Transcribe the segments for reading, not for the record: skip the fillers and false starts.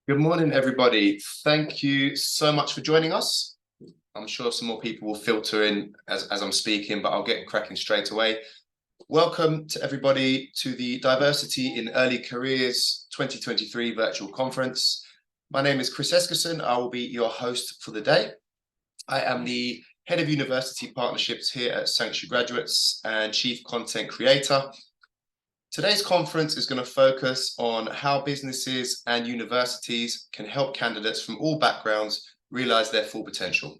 Good morning, everybody. Thank you so much for joining us. I'm sure some more people will filter in as I'm speaking, but I'll get cracking straight away. Welcome to everybody to the Diversity in Early Careers 2023 virtual conference. My name is Chris Eskerson. I will be your host for the day. I am the Head of University Partnerships here at Sanctuary Graduates and Chief Content Creator. Today's conference is going to focus on how businesses and universities can help candidates from all backgrounds realize their full potential.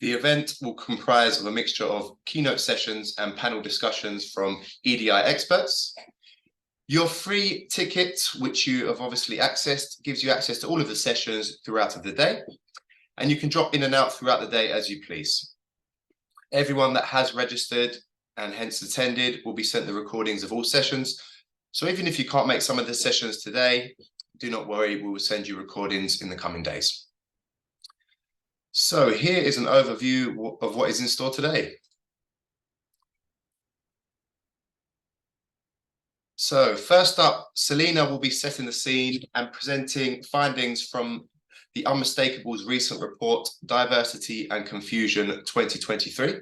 The event will comprise of a mixture of keynote sessions and panel discussions from EDI experts. Your free ticket, which you have obviously accessed, gives you access to all of the sessions throughout the day, and you can drop in and out throughout the day as you please. Everyone that has registered and hence attended will be sent the recordings of all sessions. So even if you can't make some of the sessions today, do not worry, we will send you recordings in the coming days. So here is an overview of what is in store today. So first up, Selena will be setting the scene and presenting findings from the Unmistakable's recent report, Diversity and Confusion 2023.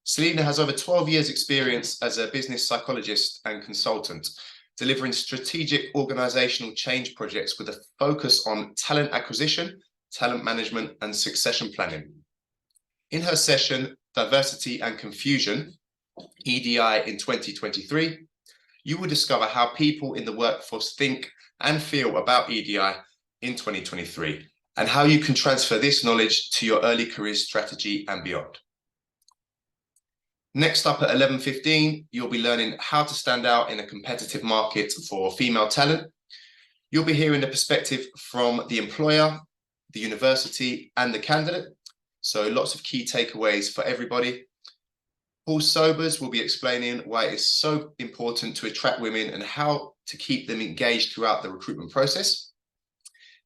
Selena has over 12 years experience as a business psychologist and consultant, delivering strategic organizational change projects with a focus on talent acquisition, talent management, and succession planning. In her session, Diversity and Confusion, EDI in 2023, you will discover how people in the workforce think and feel about EDI in 2023, and how you can transfer this knowledge to your early career strategy and beyond. Next up at 11:15, you'll be learning how to stand out in a competitive market for female talent. You'll be hearing the perspective from the employer, the university, and the candidate. So lots of key takeaways for everybody. Paul Sobers will be explaining why it is so important to attract women and how to keep them engaged throughout the recruitment process.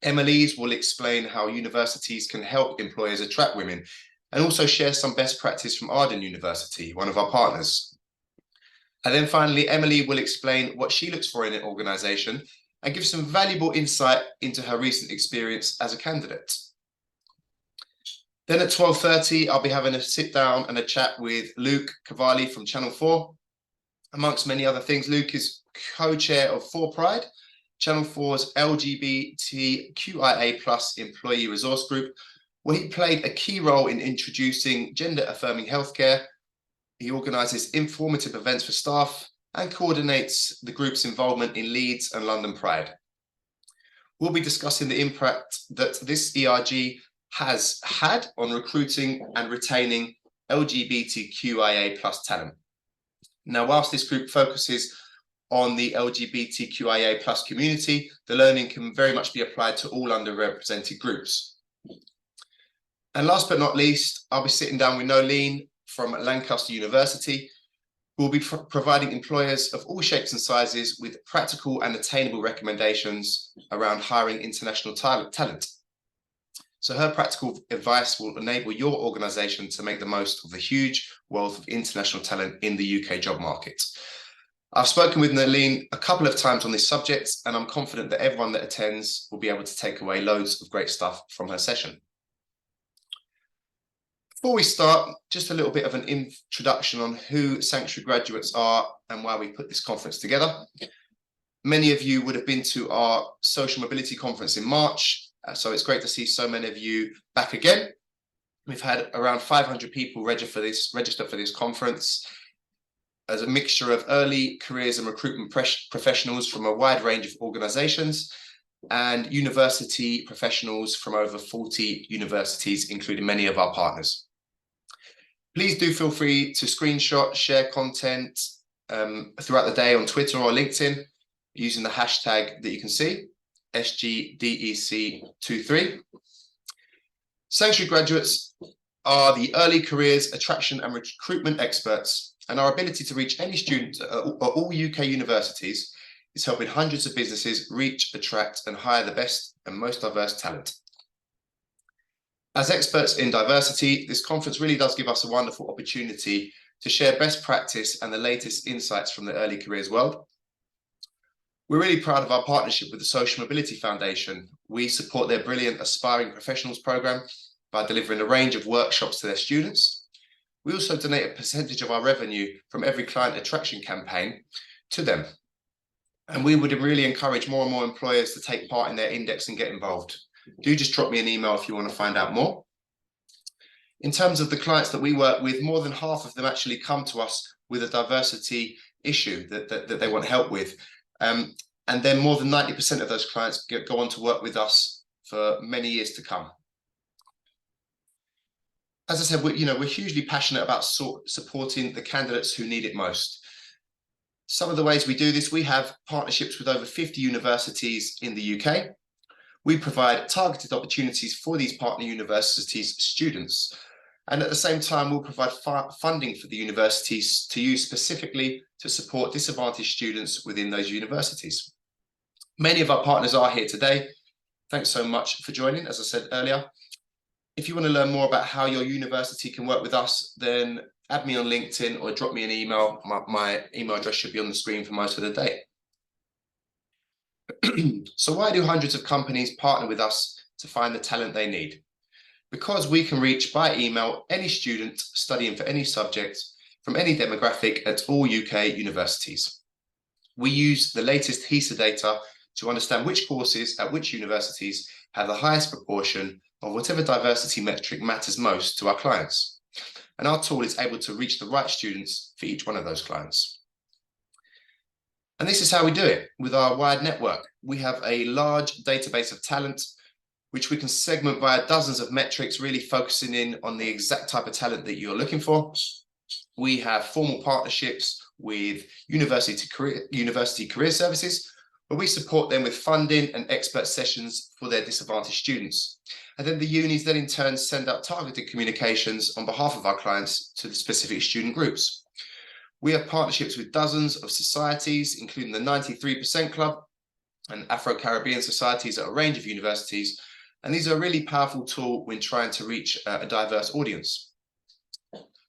Emily's will explain how universities can help employers attract women and also share some best practice from Arden University, one of our partners. And then finally, Emily will explain what she looks for in an organisation and give some valuable insight into her recent experience as a candidate. Then at 12:30, I'll be having a sit down and a chat with Luke Cavalli from Channel 4. Amongst many other things, Luke is co-chair of 4Pride, Channel 4's LGBTQIA+ employee resource group, where he played a key role in introducing gender-affirming healthcare. He organises informative events for staff and coordinates the group's involvement in Leeds and London Pride. We'll be discussing the impact that this ERG has had on recruiting and retaining LGBTQIA+ talent. Now, whilst this group focuses on the LGBTQIA+ community, the learning can very much be applied to all underrepresented groups. And last but not least, I'll be sitting down with Nolene from Lancaster University, who will be providing employers of all shapes and sizes with practical and attainable recommendations around hiring international talent. So her practical advice will enable your organisation to make the most of the huge wealth of international talent in the UK job market. I've spoken with Nolene a couple of times on this subject, and I'm confident that everyone that attends will be able to take away loads of great stuff from her session. Before we start, just a little bit of an introduction on who Sanctuary Graduates are and why we put this conference together. Many of you would have been to our social mobility conference in March, so it's great to see so many of you back again. We've had around 500 people register for this conference as a mixture of early careers and recruitment professionals from a wide range of organisations and university professionals from over 40 universities, including many of our partners. Please do feel free to screenshot, share content throughout the day on Twitter or LinkedIn using the hashtag that you can see, SGDEC23. Sanctuary Graduates are the early careers attraction and recruitment experts, and our ability to reach any student at all UK universities is helping hundreds of businesses reach, attract, and hire the best and most diverse talent. As experts in diversity, this conference really does give us a wonderful opportunity to share best practice and the latest insights from the early careers world. We're really proud of our partnership with the Social Mobility Foundation. We support their brilliant Aspiring Professionals programme by delivering a range of workshops to their students. We also donate a percentage of our revenue from every client attraction campaign to them. And we would really encourage more and more employers to take part in their index and get involved. Do just drop me an email if you want to find out more. In terms of the clients that we work with, more than half of them actually come to us with a diversity issue that they want help with. And then more than 90% of those clients go on to work with us for many years to come. As I said, we're hugely passionate about supporting the candidates who need it most. Some of the ways we do this, we have partnerships with over 50 universities in the UK. We provide targeted opportunities for these partner universities' students. And at the same time, we'll provide funding for the universities to use specifically to support disadvantaged students within those universities. Many of our partners are here today. Thanks so much for joining, as I said earlier. If you want to learn more about how your university can work with us, then add me on LinkedIn or drop me an email. My email address should be on the screen for most of the day. So why do hundreds of companies partner with us to find the talent they need? Because we can reach by email any student studying for any subject from any demographic at all UK universities. We use the latest HESA data to understand which courses at which universities have the highest proportion of whatever diversity metric matters most to our clients. And our tool is able to reach the right students for each one of those clients. And this is how we do it with our wide network. We have a large database of talent, which we can segment via dozens of metrics, really focusing in on the exact type of talent that you're looking for. We have formal partnerships with university career services, where we support them with funding and expert sessions for their disadvantaged students. And then the unis then in turn send out targeted communications on behalf of our clients to the specific student groups. We have partnerships with dozens of societies, including the 93% Club and Afro-Caribbean societies at a range of universities. And these are a really powerful tool when trying to reach a diverse audience.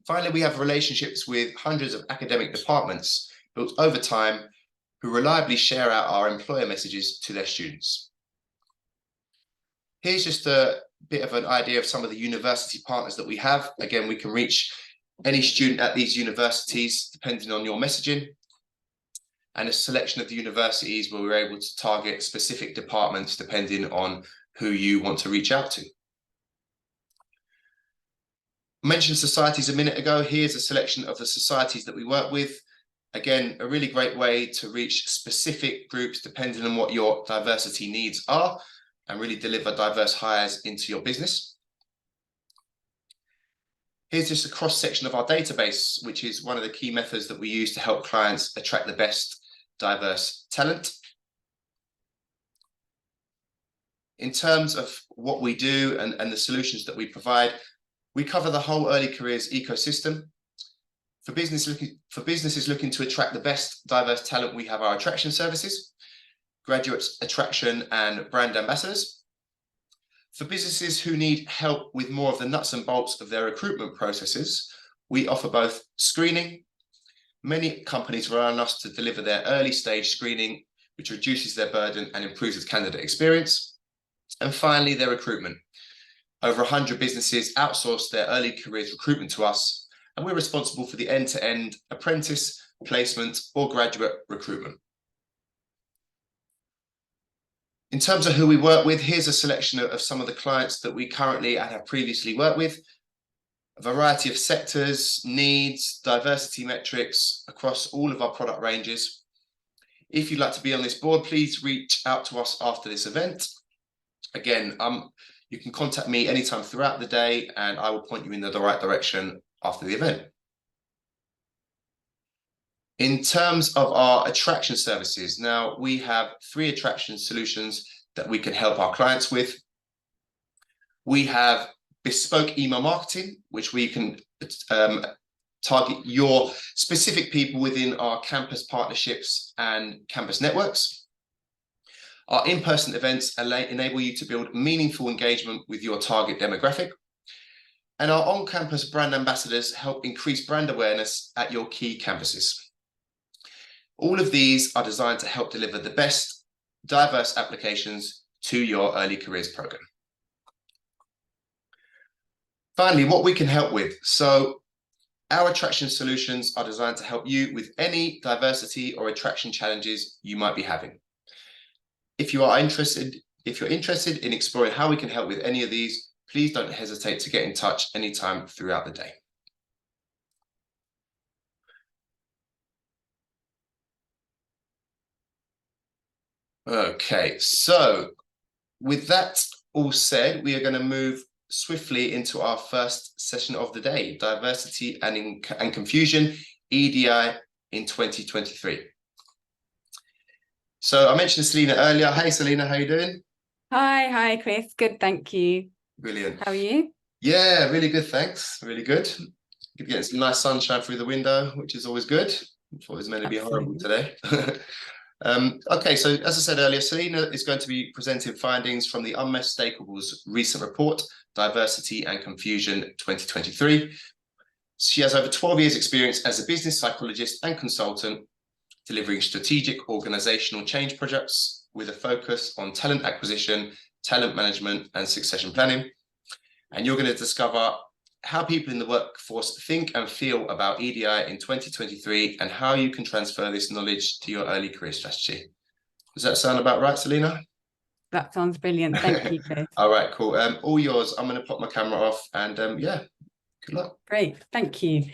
Finally, we have relationships with hundreds of academic departments built over time who reliably share out our employer messages to their students. Here's just a bit of an idea of some of the university partners that we have. Again, we can reach any student at these universities depending on your messaging, and a selection of the universities where we're able to target specific departments depending on who you want to reach out to. I mentioned societies a minute ago. Here's a selection of the societies that we work with. Again, a really great way to reach specific groups depending on what your diversity needs are and really deliver diverse hires into your business. Here's just a cross-section of our database, which is one of the key methods that we use to help clients attract the best diverse talent. In terms of what we do and the solutions that we provide, we cover the whole early careers ecosystem. For businesses looking to attract the best diverse talent, we have our attraction services, graduate attraction and brand ambassadors. For businesses who need help with more of the nuts and bolts of their recruitment processes, we offer both screening. Many companies rely on us to deliver their early stage screening, which reduces their burden and improves the candidate experience. And finally, their recruitment. Over 100 businesses outsource their early careers recruitment to us, and we're responsible for the end-to-end apprentice, placement, or graduate recruitment. In terms of who we work with, here's a selection of some of the clients that we currently and have previously worked with. A variety of sectors, needs, diversity metrics across all of our product ranges. If you'd like to be on this board, please reach out to us after this event. Again, you can contact me anytime throughout the day and I will point you in the right direction after the event. In terms of our attraction services, now we have 3 attraction solutions that we can help our clients with. We have bespoke email marketing, which we can target your specific people within our campus partnerships and campus networks. Our in-person events enable you to build meaningful engagement with your target demographic. And our on-campus brand ambassadors help increase brand awareness at your key campuses. All of these are designed to help deliver the best diverse applications to your early careers program. Finally, what we can help with. So our attraction solutions are designed to help you with any diversity or attraction challenges you might be having. If you're interested in exploring how we can help with any of these, please don't hesitate to get in touch anytime throughout the day. Okay, so with that all said, we are going to move swiftly into our first session of the day, Diversity and Confusion, EDI in 2023. So I mentioned Selena earlier. Hey, Selena, how you doing? Hi, Chris. Good, thank you. Brilliant. How are you? Yeah, really good, thanks. Really good. You're getting some nice sunshine through the window, which is always good. I thought it was meant to be horrible today. Okay, so as I said earlier, Selena is going to be presenting findings from the Unmistakable's recent report, Diversity and Confusion 2023. She has over 12 years experience as a business psychologist and consultant, delivering strategic organizational change projects with a focus on talent acquisition, talent management, and succession planning. And you're going to discover how people in the workforce think and feel about EDI in 2023 and how you can transfer this knowledge to your early career strategy. Does that sound about right, Selena? That sounds brilliant. Thank you, Chris. All right, cool. All yours. I'm going to pop my camera off and yeah, good luck. Great. Thank you.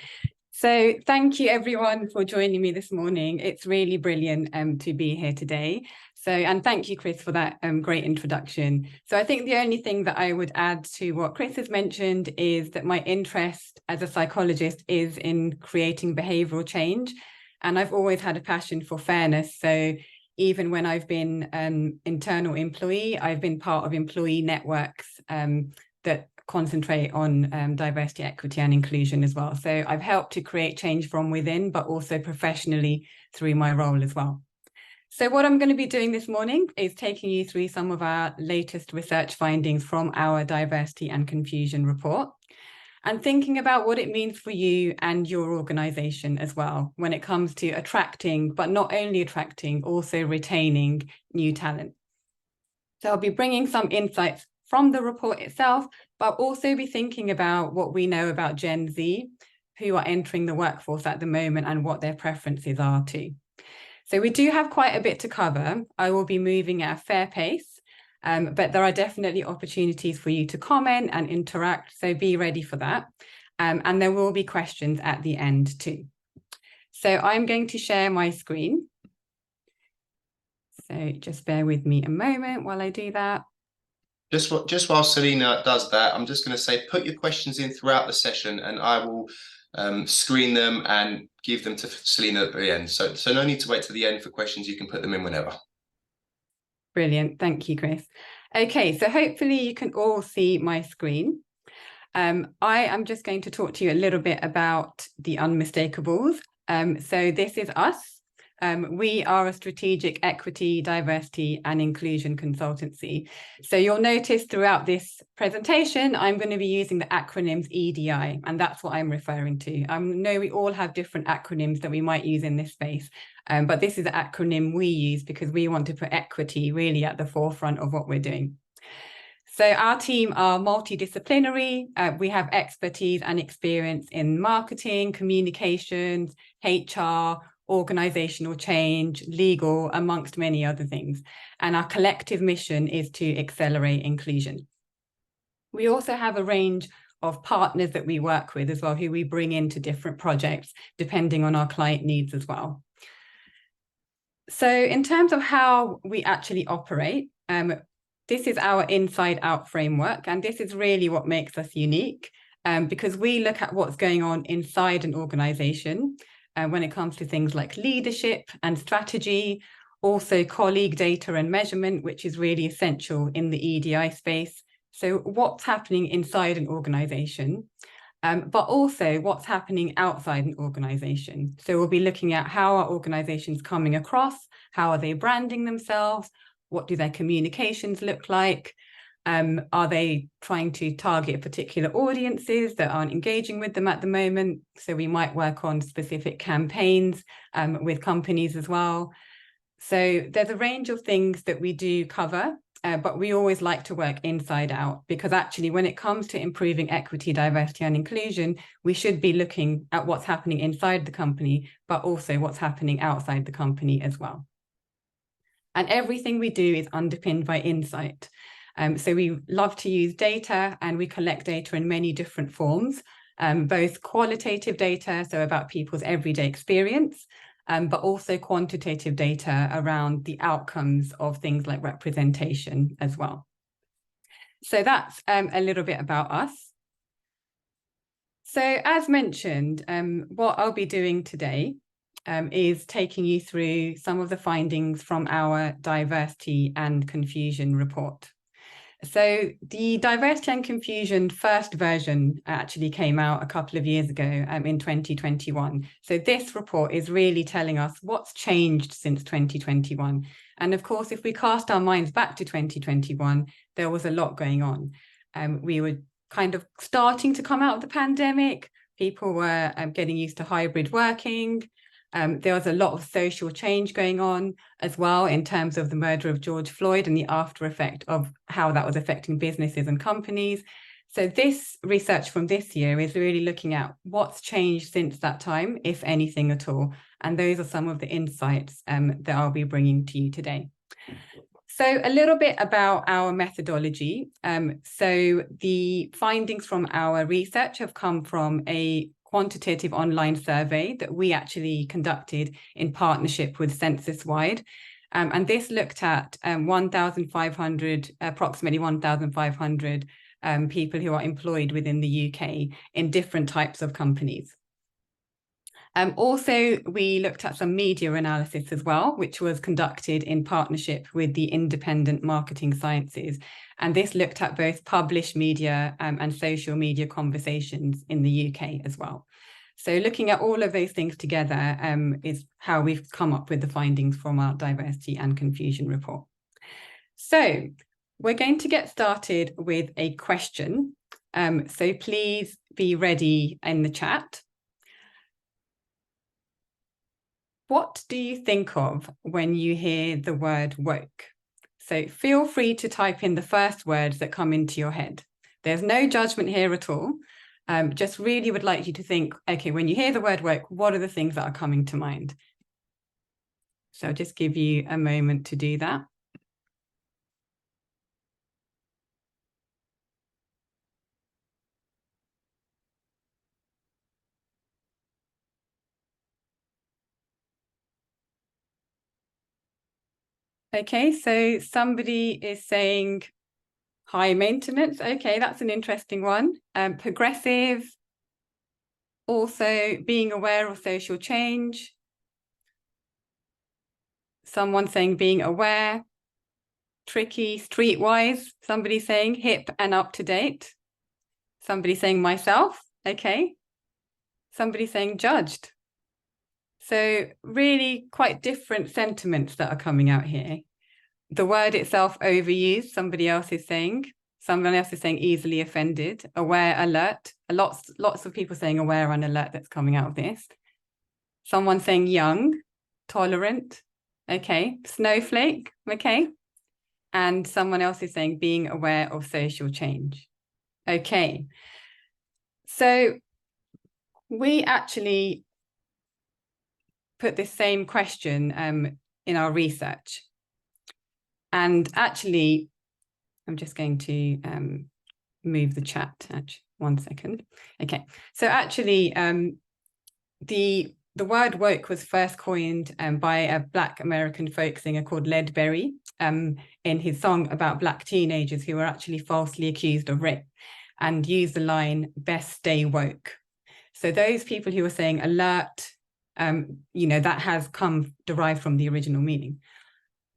So thank you everyone for joining me this morning. It's really brilliant to be here today. So, and thank you, Chris, for that great introduction. So I think the only thing that I would add to what Chris has mentioned is that my interest as a psychologist is in creating behavioral change. And I've always had a passion for fairness. So even when I've been an internal employee, I've been part of employee networks that concentrate on diversity, equity, and inclusion as well. So I've helped to create change from within, but also professionally through my role as well. So what I'm going to be doing this morning is taking you through some of our latest research findings from our Diversity and Confusion report, and thinking about what it means for you and your organization as well when it comes to attracting, but not only attracting, also retaining new talent. So I'll be bringing some insights from the report itself, but also be thinking about what we know about Gen Z, who are entering the workforce at the moment, and what their preferences are too. So we do have quite a bit to cover. I will be moving at a fair pace, but there are definitely opportunities for you to comment and interact, so be ready for that. And there will be questions at the end too. So I'm going to share my screen. So just bear with me a moment while I do that. Just while Selena does that, I'm just going to say, put your questions in throughout the session and I will screen them and give them to Selena at the end. So no need to wait to the end for questions. You can put them in whenever. Brilliant. Thank you, Chris. Okay, so hopefully you can all see my screen. I am just going to talk to you a little bit about the Unmistakable's. So this is us. We are a strategic equity, diversity, and inclusion consultancy. So you'll notice throughout this presentation, I'm going to be using the acronyms EDI, and that's what I'm referring to. I know we all have different acronyms that we might use in this space, but this is the acronym we use because we want to put equity really at the forefront of what we're doing. So our team are multidisciplinary. We have expertise and experience in marketing, communications, HR, organizational change, legal, amongst many other things. And our collective mission is to accelerate inclusion. We also have a range of partners that we work with as well, who we bring into different projects, depending on our client needs as well. So in terms of how we actually operate, this is our inside out framework. And this is really what makes us unique because we look at what's going on inside an organization when it comes to things like leadership and strategy, also colleague data and measurement, which is really essential in the EDI space. So what's happening inside an organization, but also what's happening outside an organization. So we'll be looking at how are organizations coming across, how are they branding themselves, what do their communications look like, Are they trying to target particular audiences that aren't engaging with them at the moment? So we might work on specific campaigns with companies as well. So there's a range of things that we do cover, but we always like to work inside out, because actually when it comes to improving equity, diversity and inclusion, we should be looking at what's happening inside the company, but also what's happening outside the company as well. And everything we do is underpinned by insight. So we love to use data, and we collect data in many different forms, both qualitative data, so about people's everyday experience, but also quantitative data around the outcomes of things like representation as well. So that's a little bit about us. So as mentioned, what I'll be doing today is taking you through some of the findings from our diversity and confusion report. So the diversity and confusion first version actually came out a couple of years ago in 2021. So this report is really telling us what's changed since 2021. And of course, if we cast our minds back to 2021, there was a lot going on. We were kind of starting to come out of the pandemic. People were getting used to hybrid working. There was a lot of social change going on as well in terms of the murder of George Floyd and the after effect of how that was affecting businesses and companies. So this research from this year is really looking at what's changed since that time, if anything at all. And those are some of the insights that I'll be bringing to you today. So a little bit about our methodology. So the findings from our research have come from a quantitative online survey that we actually conducted in partnership with Census-Wide. And this looked at approximately 1,500 people who are employed within the UK in different types of companies. Also, we looked at some media analysis as well, which was conducted in partnership with the Independent Marketing Sciences. And this looked at both published media and social media conversations in the UK as well. So looking at all of those things together is how we've come up with the findings from our diversity and confusion report. So we're going to get started with a question. So please be ready in the chat. What do you think of when you hear the word woke? So feel free to type in the first words that come into your head. There's no judgment here at all. Just really would like you to think, okay, when you hear the word woke, what are the things that are coming to mind? So I'll just give you a moment to do that. Okay, so somebody is saying high maintenance. Okay, that's an interesting one. Progressive, also being aware of social change. Someone saying being aware. Tricky, streetwise. Somebody saying hip and up to date. Somebody saying myself. Okay. Somebody saying judged. So really quite different sentiments that are coming out here. The word itself overused, somebody else is saying. Someone else is saying easily offended, aware, alert. Lots of people saying aware and alert that's coming out of this. Someone saying young, tolerant. Okay. Snowflake. Okay. And someone else is saying being aware of social change. Okay. So we actually put this same question in our research. And actually, I'm just going to move the chat. Actually, 1 second. Okay. So actually, the word woke was first coined by a Black American folk singer called Ledberry in his song about Black teenagers who were actually falsely accused of rape, and used the line, best stay woke. So those people who were saying alert, that has derived from the original meaning.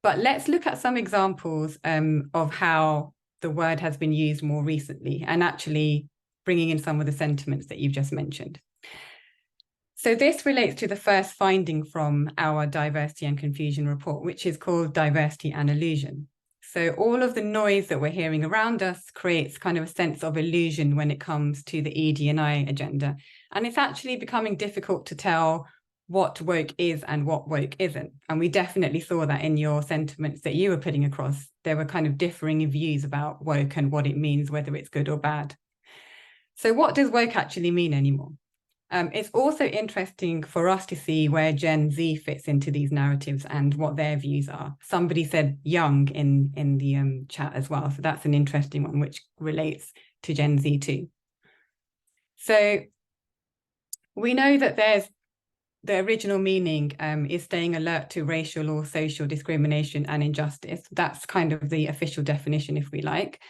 But let's look at some examples of how the word has been used more recently, and actually bringing in some of the sentiments that you've just mentioned. So this relates to the first finding from our diversity and confusion report, which is called diversity and illusion. So all of the noise that we're hearing around us creates kind of a sense of illusion when it comes to the ED&I agenda. And it's actually becoming difficult to tell what woke is and what woke isn't. And we definitely saw that in your sentiments that you were putting across. There were kind of differing views about woke and what it means, whether it's good or bad. So what does woke actually mean anymore? It's also interesting for us to see where Gen Z fits into these narratives and what their views are. Somebody said young in the chat as well. So that's an interesting one, which relates to Gen Z too. So we know that there's the original meaning is staying alert to racial or social discrimination and injustice. That's kind of the official definition, if we like.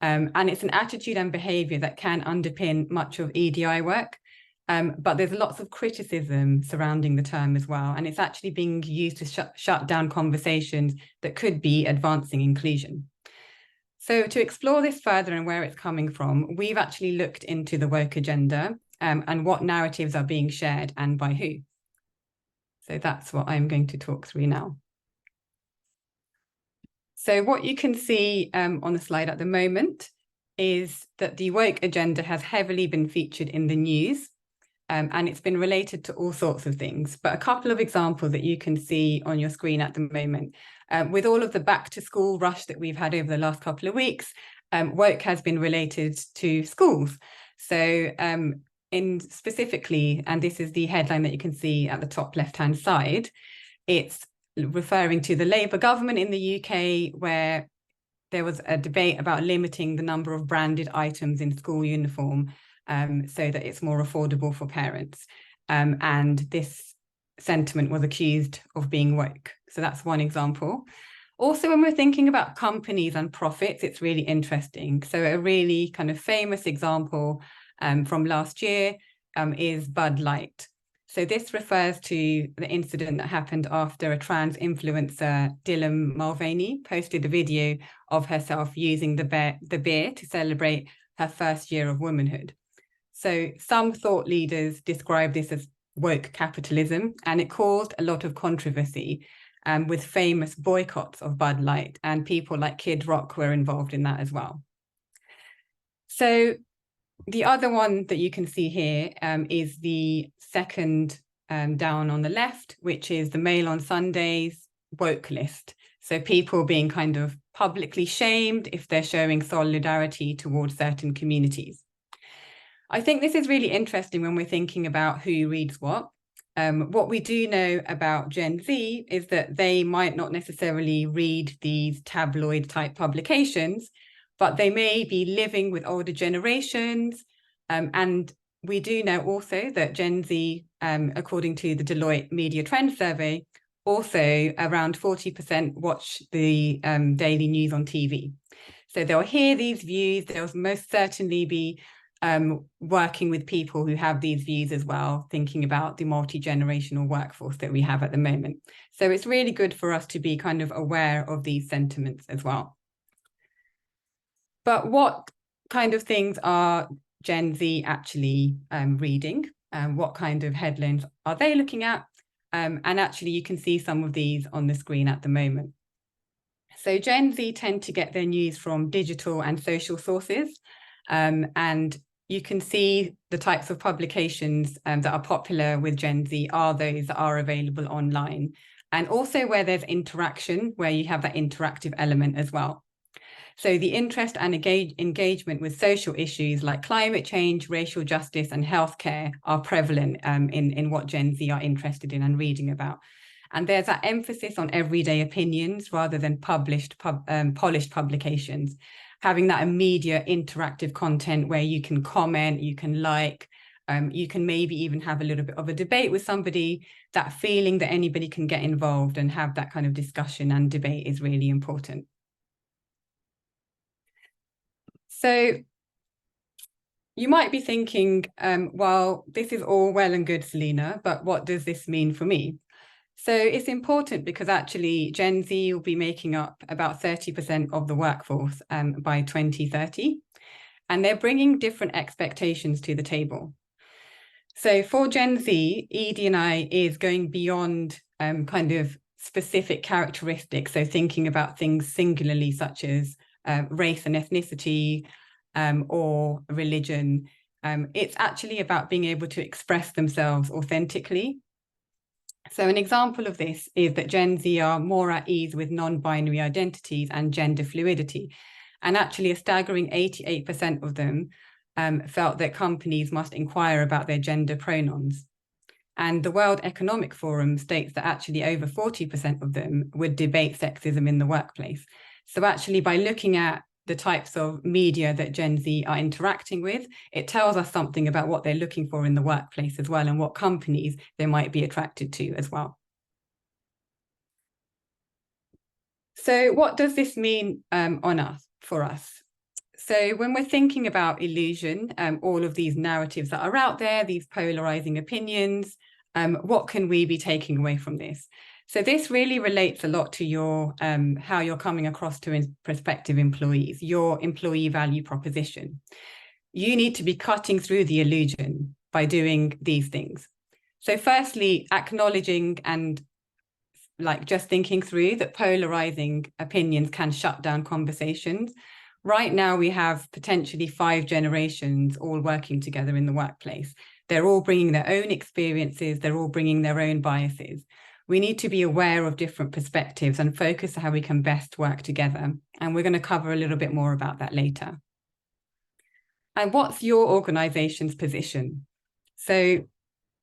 And it's an attitude and behavior that can underpin much of EDI work. But there's lots of criticism surrounding the term as well. And it's actually being used to shut down conversations that could be advancing inclusion. So to explore this further and where it's coming from, we've actually looked into the woke agenda and what narratives are being shared and by who. So that's what I'm going to talk through now. So what you can see on the slide at the moment is that the woke agenda has heavily been featured in the news, and it's been related to all sorts of things. But a couple of examples that you can see on your screen at the moment, with all of the back to school rush that we've had over the last couple of weeks, woke has been related to schools. So in specifically, and this is the headline that you can see at the top left-hand side, it's referring to the Labour government in the UK, where there was a debate about limiting the number of branded items in school uniform so that it's more affordable for parents. And this sentiment was accused of being woke. So that's one example. Also, when we're thinking about companies and profits, it's really interesting. So a really kind of famous example from last year is Bud Light. So this refers to the incident that happened after a trans influencer, Dylan Mulvaney, posted a video of herself using the beer to celebrate her first year of womanhood. So some thought leaders describe this as woke capitalism, and it caused a lot of controversy with famous boycotts of Bud Light, and people like Kid Rock were involved in that as well. So the other one that you can see here is the second down on the left, which is the Mail on Sundays woke list. So people being kind of publicly shamed if they're showing solidarity towards certain communities. I think this is really interesting when we're thinking about who reads what. What we do know about Gen Z is that they might not necessarily read these tabloid type publications, but they may be living with older generations. And we do know also that Gen Z, according to the Deloitte Media Trend Survey, also around 40% watch the daily news on TV. So they'll hear these views, they'll most certainly be working with people who have these views as well, thinking about the multi-generational workforce that we have at the moment. So it's really good for us to be kind of aware of these sentiments as well. But what kind of things are Gen Z actually reading? What kind of headlines are they looking at? And actually, you can see some of these on the screen at the moment. So Gen Z tend to get their news from digital and social sources. And you can see the types of publications that are popular with Gen Z are those that are available online. And also where there's interaction, where you have that interactive element as well. So the interest and engagement with social issues like climate change, racial justice, and healthcare are prevalent in what Gen Z are interested in and reading about. And there's that emphasis on everyday opinions rather than polished publications, having that immediate interactive content where you can comment, you can like, you can maybe even have a little bit of a debate with somebody. That feeling that anybody can get involved and have that kind of discussion and debate is really important. So you might be thinking, well, this is all well and good, Selena, but what does this mean for me? So it's important because actually Gen Z will be making up about 30% of the workforce by 2030, and they're bringing different expectations to the table. So for Gen Z, ED&I is going beyond kind of specific characteristics, so thinking about things singularly, such as race and ethnicity or religion. It's actually about being able to express themselves authentically. So an example of this is that Gen Z are more at ease with non-binary identities and gender fluidity. And actually a staggering 88% of them felt that companies must inquire about their gender pronouns. And the World Economic Forum states that actually over 40% of them would debate sexism in the workplace. So actually by looking at the types of media that Gen Z are interacting with, it tells us something about what they're looking for in the workplace as well, and what companies they might be attracted to as well. So what does this mean for us? So when we're thinking about illusion, all of these narratives that are out there, these polarizing opinions, what can we be taking away from this? So this really relates a lot to your how you're coming across to prospective employees, your employee value proposition. You need to be cutting through the illusion by doing these things. So firstly, acknowledging and just thinking through that polarizing opinions can shut down conversations. Right now, we have potentially 5 generations all working together in the workplace. They're all bringing their own experiences. They're all bringing their own biases. We need to be aware of different perspectives and focus on how we can best work together. And we're going to cover a little bit more about that later. And what's your organization's position? So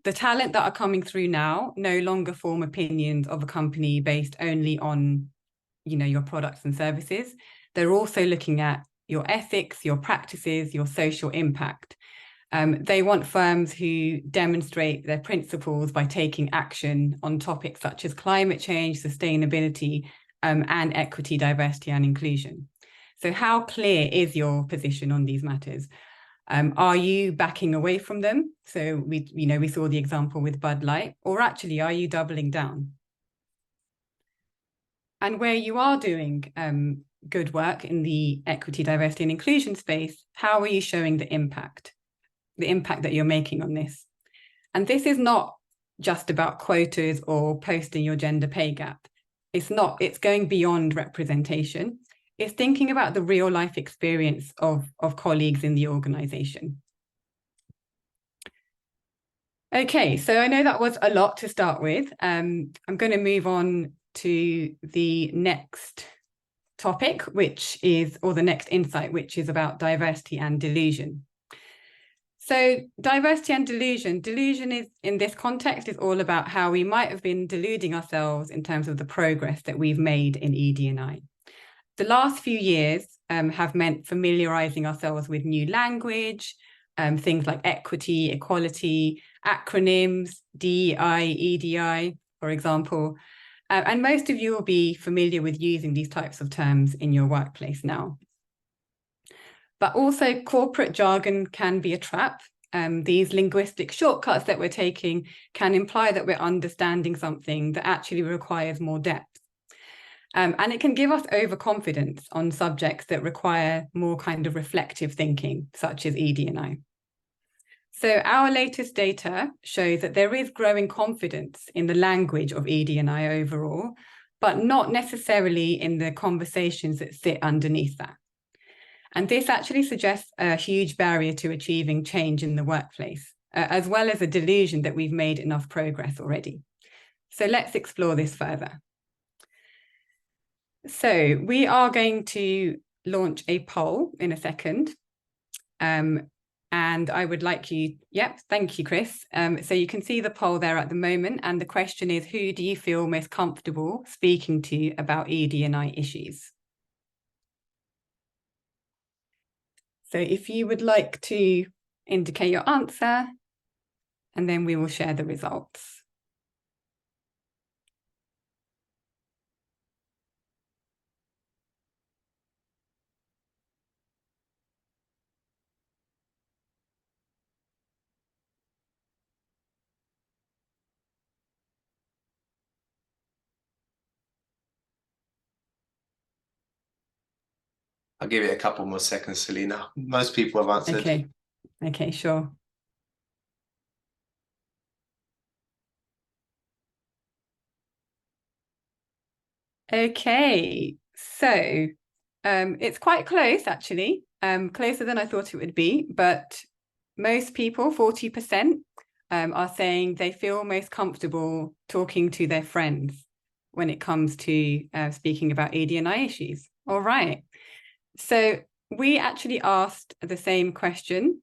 the talent that are coming through now no longer form opinions of a company based only on, your products and services. They're also looking at your ethics, your practices, your social impact. They want firms who demonstrate their principles by taking action on topics such as climate change, sustainability, and equity, diversity, and inclusion. So how clear is your position on these matters? Are you backing away from them? So we saw the example with Bud Light, or actually, are you doubling down? And where you are doing good work in the equity, diversity, and inclusion space, how are you showing the impact that you're making on this? And this is not just about quotas or posting your gender pay gap. It's going beyond representation. It's thinking about the real life experience of colleagues in the organization. Okay, so I know that was a lot to start with. I'm going to move on to the next topic, the next insight, which is about diversity and delusion. So diversity and delusion is, in this context, is all about how we might have been deluding ourselves in terms of the progress that we've made in ED&I. The last few years have meant familiarizing ourselves with new language, things like equity, equality, acronyms, DEI, EDI, for example. And most of you will be familiar with using these types of terms in your workplace now. But also corporate jargon can be a trap. These linguistic shortcuts that we're taking can imply that we're understanding something that actually requires more depth. And it can give us overconfidence on subjects that require more kind of reflective thinking, such as ED&I. So our latest data shows that there is growing confidence in the language of ED&I overall, but not necessarily in the conversations that sit underneath that. And this actually suggests a huge barrier to achieving change in the workplace, as well as a delusion that we've made enough progress already. So let's explore this further. So we are going to launch a poll in a second. And I would like you, thank you, Chris. So you can see the poll there at the moment. And the question is, who do you feel most comfortable speaking to about ED&I issues? So if you would like to indicate your answer, and then we will share the results. I'll give it a couple more seconds, Selena. Most people have answered. Okay, sure. Okay, so it's quite close actually, closer than I thought it would be, but most people, 40%, are saying they feel most comfortable talking to their friends when it comes to speaking about ED&I issues. All right, so we actually asked the same question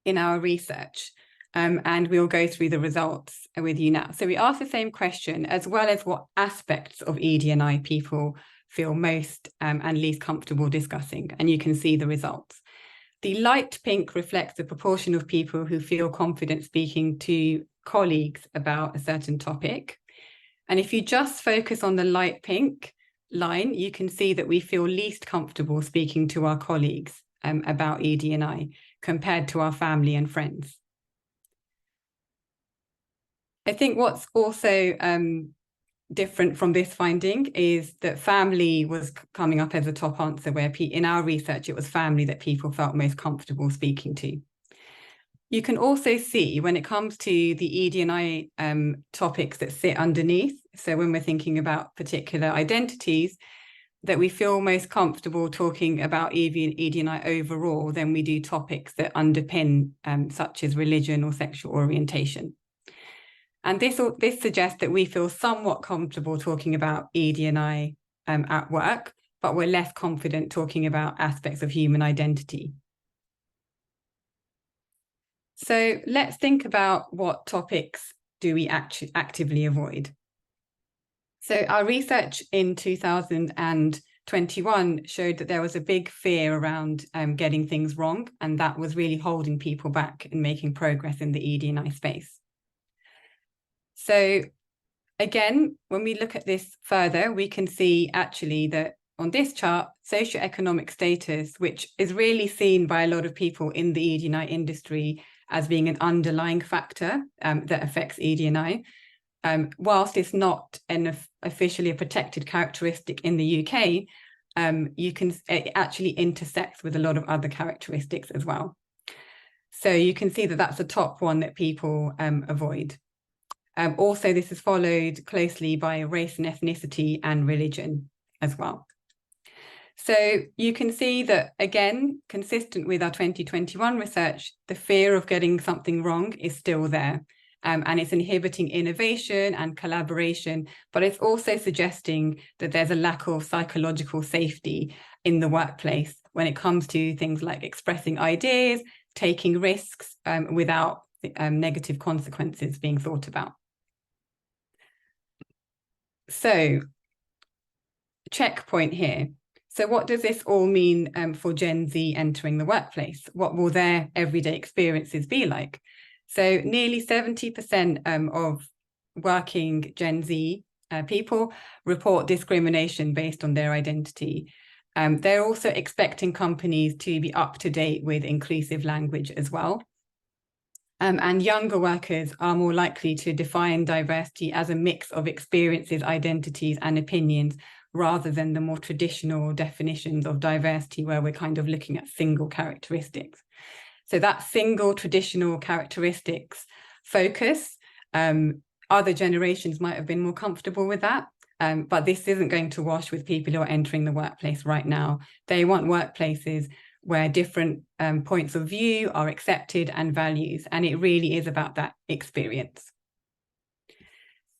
in our research. And we'll go through the results with you now. So we asked the same question, as well as what aspects of ED&I people feel most and least comfortable discussing. And you can see the results. The light pink reflects the proportion of people who feel confident speaking to colleagues about a certain topic. And if you just focus on the light pink line, you can see that we feel least comfortable speaking to our colleagues about ED&I compared to our family and friends. I think what's also different from this finding is that family was coming up as a top answer, where in our research, it was family that people felt most comfortable speaking to. You can also see when it comes to the ED&I topics that sit underneath, so when we're thinking about particular identities, that we feel most comfortable talking about ED&I overall than we do topics that underpin such as religion or sexual orientation. And this suggests that we feel somewhat comfortable talking about ED&I at work, but we're less confident talking about aspects of human identity. So let's think about what topics do we actively avoid. So our research in 2021 showed that there was a big fear around getting things wrong, and that was really holding people back in making progress in the ED&I space. So again, when we look at this further, we can see actually that on this chart, socioeconomic status, which is really seen by a lot of people in the ED&I industry as being an underlying factor that affects ED&I, whilst it's not officially a protected characteristic in the UK, it actually intersects with a lot of other characteristics as well. So you can see that that's the top one that people avoid. Also, this is followed closely by race and ethnicity and religion as well. So you can see that, again, consistent with our 2021 research, the fear of getting something wrong is still there. And it's inhibiting innovation and collaboration, but it's also suggesting that there's a lack of psychological safety in the workplace when it comes to things like expressing ideas, taking risks without negative consequences being thought about. So, checkpoint here. So what does this all mean for Gen Z entering the workplace? What will their everyday experiences be like? So nearly 70% of working Gen Z people report discrimination based on their identity. They're also expecting companies to be up to date with inclusive language as well. And younger workers are more likely to define diversity as a mix of experiences, identities, and opinions, rather than the more traditional definitions of diversity, where we're kind of looking at single characteristics. So that single traditional characteristics focus, other generations might have been more comfortable with that, but this isn't going to wash with people who are entering the workplace right now. They want workplaces where different points of view are accepted and values, and it really is about that experience.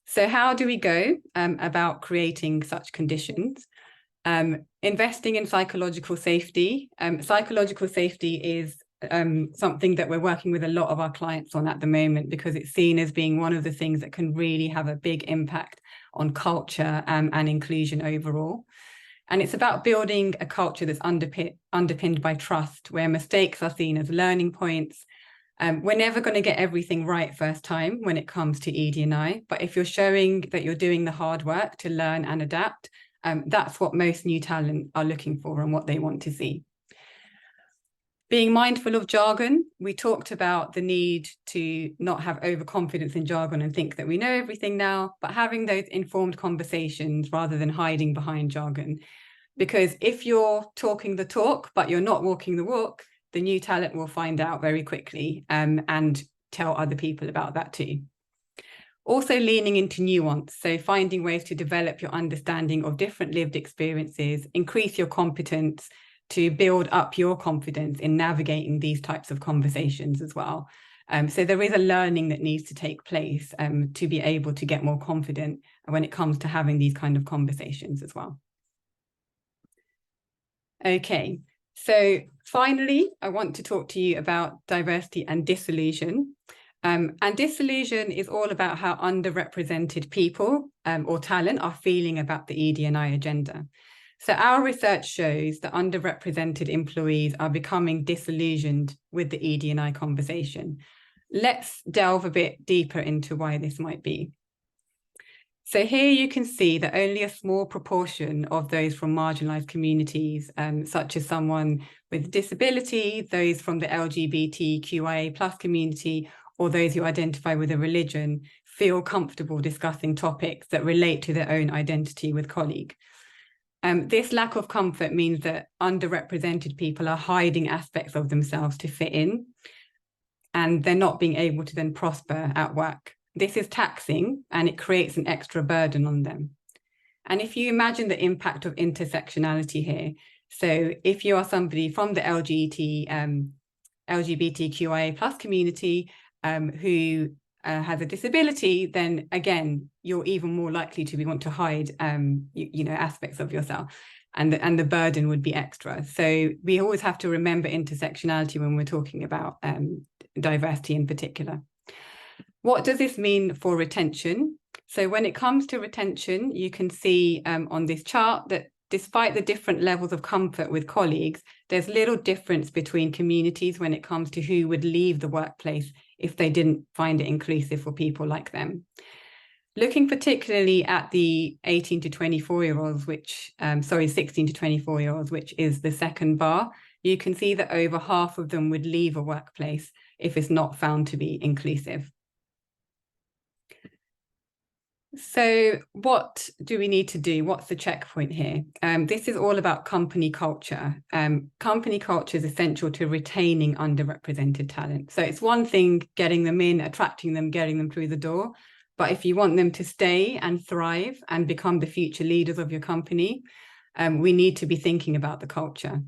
So how do we go about creating such conditions? Investing in psychological safety. Psychological safety is something that we're working with a lot of our clients on at the moment, because it's seen as being one of the things that can really have a big impact on culture and inclusion overall. And it's about building a culture that's underpinned by trust, where mistakes are seen as learning points. We're never going to get everything right first time when it comes to ED&I, but if you're showing that you're doing the hard work to learn and adapt, that's what most new talent are looking for and what they want to see. Being mindful of jargon, we talked about the need to not have overconfidence in jargon and think that we know everything now, but having those informed conversations rather than hiding behind jargon. Because if you're talking the talk, but you're not walking the walk, the new talent will find out very quickly and tell other people about that too. Also leaning into nuance, so finding ways to develop your understanding of different lived experiences, increase your competence to build up your confidence in navigating these types of conversations as well. So there is a learning that needs to take place to be able to get more confident when it comes to having these kind of conversations as well. Okay, so finally, I want to talk to you about diversity and disillusion. And disillusion is all about how underrepresented people or talent are feeling about the ED&I agenda. So our research shows that underrepresented employees are becoming disillusioned with the ED&I conversation. Let's delve a bit deeper into why this might be. So here you can see that only a small proportion of those from marginalized communities, such as someone with disability, those from the LGBTQIA+ community, or those who identify with a religion, feel comfortable discussing topics that relate to their own identity with colleagues. This lack of comfort means that underrepresented people are hiding aspects of themselves to fit in, and they're not being able to then prosper at work. This is taxing, and it creates an extra burden on them. And if you imagine the impact of intersectionality here, so if you are somebody from the LGBTQIA+ community who has a disability, then again, you're even more likely to want to hide aspects of yourself, and the burden would be extra. So we always have to remember intersectionality when we're talking about diversity in particular. What does this mean for retention? So when it comes to retention, you can see on this chart that despite the different levels of comfort with colleagues, there's little difference between communities when it comes to who would leave the workplace if they didn't find it inclusive for people like them. Looking particularly at the 18 to 24-year-olds, 16 to 24-year-olds, which is the second bar, you can see that over half of them would leave a workplace if it's not found to be inclusive. So what do we need to do? What's the checkpoint here? This is all about company culture. Company culture is essential to retaining underrepresented talent. So it's one thing getting them in, attracting them, getting them through the door. But if you want them to stay and thrive and become the future leaders of your company, we need to be thinking about the culture.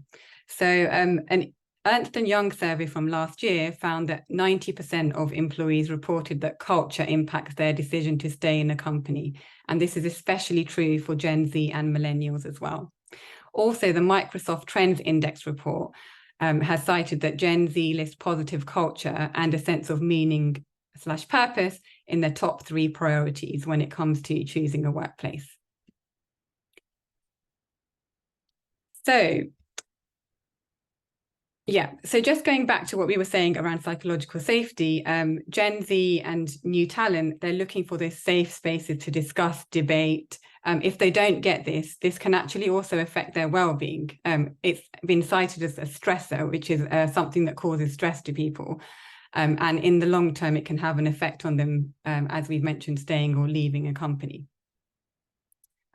So an Ernst & Young survey from last year found that 90% of employees reported that culture impacts their decision to stay in a company. And this is especially true for Gen Z and millennials as well. Also, the Microsoft Trends Index report has cited that Gen Z lists positive culture and a sense of meaning/purpose in their top 3 priorities when it comes to choosing a workplace. So just going back to what we were saying around psychological safety, Gen Z and new talent, they're looking for this safe spaces to discuss, debate. If they don't get this can actually also affect their well-being. It's been cited as a stressor, which is something that causes stress to people. And in the long term, it can have an effect on them, as we've mentioned, staying or leaving a company.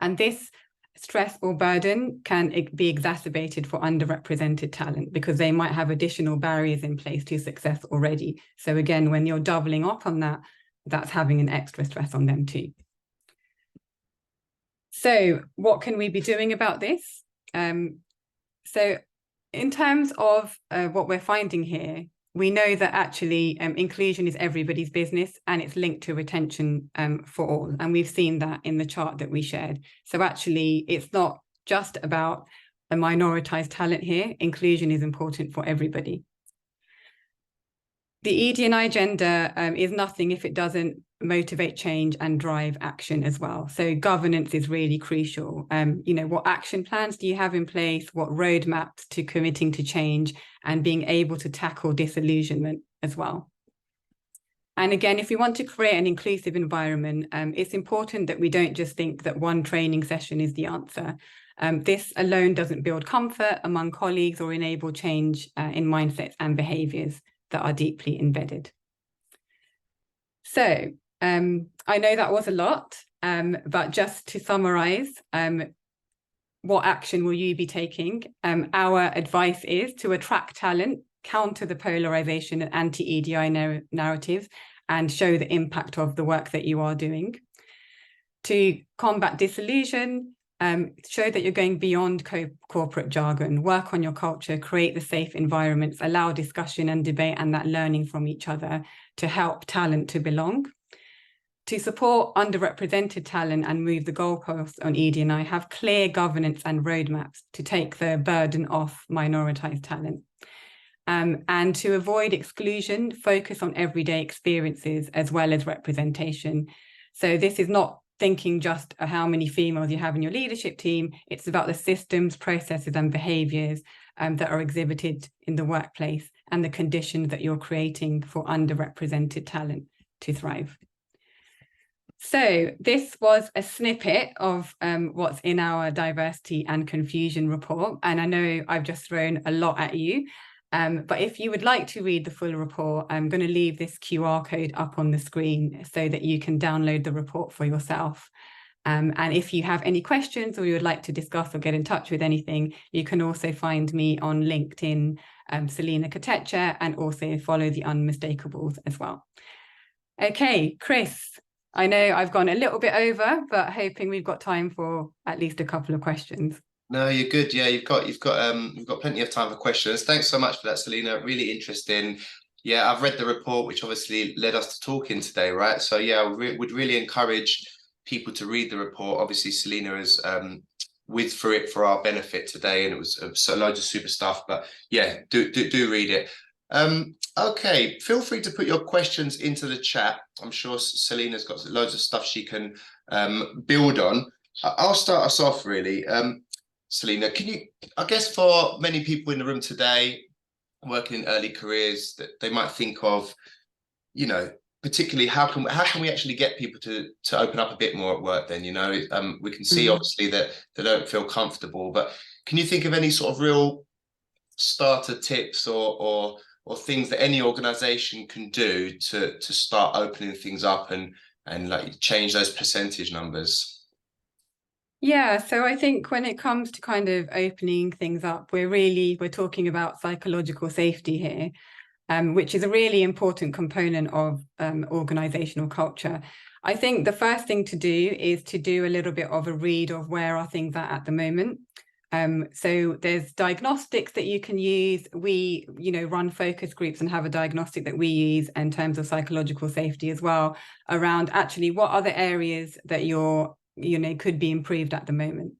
And this stress or burden can be exacerbated for underrepresented talent because they might have additional barriers in place to success already. So again, when you're doubling up on that, that's having an extra stress on them too. So what can we be doing about this? So in terms of what we're finding here, we know that actually inclusion is everybody's business and it's linked to retention for all. And we've seen that in the chart that we shared. So actually, it's not just about a minoritized talent here. Inclusion is important for everybody. The ED&I agenda is nothing if it doesn't motivate change and drive action as well. So governance is really crucial. What action plans do you have in place? What roadmaps to committing to change and being able to tackle disillusionment as well? And again, if we want to create an inclusive environment, it's important that we don't just think that one training session is the answer. This alone doesn't build comfort among colleagues or enable change in mindsets and behaviors that are deeply embedded. So I know that was a lot, but just to summarize, what action will you be taking? Our advice is to attract talent, counter the polarization and anti-EDI narratives, and show the impact of the work that you are doing. To combat disillusion, show that you're going beyond corporate jargon, work on your culture, create the safe environments, allow discussion and debate and that learning from each other to help talent to belong. To support underrepresented talent and move the goalposts on ED&I, have clear governance and roadmaps to take the burden off minoritized talent. And to avoid exclusion, focus on everyday experiences as well as representation. So this is not thinking just how many females you have in your leadership team. It's about the systems, processes, and behaviors that are exhibited in the workplace and the conditions that you're creating for underrepresented talent to thrive. So this was a snippet of what's in our diversity and confusion report. And I know I've just thrown a lot at you, but if you would like to read the full report, I'm going to leave this QR code up on the screen so that you can download the report for yourself. And if you have any questions or you would like to discuss or get in touch with anything, you can also find me on LinkedIn, Selena Katecha, and also follow the Unmistakable as well. Okay, Chris, I know I've gone a little bit over, but hoping we've got time for at least a couple of questions. No, you're good. Yeah, you've got plenty of time for questions. Thanks so much for that, Selena. Really interesting. Yeah, I've read the report, which obviously led us to talking today, right? So yeah, I would really encourage people to read the report. Obviously, Selena has whizzed through it for our benefit today, and it was so loads of super stuff. But yeah, do read it. Okay, feel free to put your questions into the chat. I'm sure Selena's got loads of stuff she can build on. I'll start us off really. Selena, can you, I guess for many people in the room today, working in early careers, that they might think of, you know, particularly how can we actually get people to open up a bit more at work then, you know? We can see obviously that they don't feel comfortable, but can you think of any sort of real starter tips or things that any organization can do to start opening things up and like change those percentage numbers? Yeah, so I think when it comes to kind of opening things up, we're talking about psychological safety here, which is a really important component of organizational culture. I think the first thing to do is to do a little bit of a read of where are things at the moment. So there's diagnostics that you can use. We, run focus groups and have a diagnostic that we use in terms of psychological safety as well, around actually what other areas that could be improved at the moment.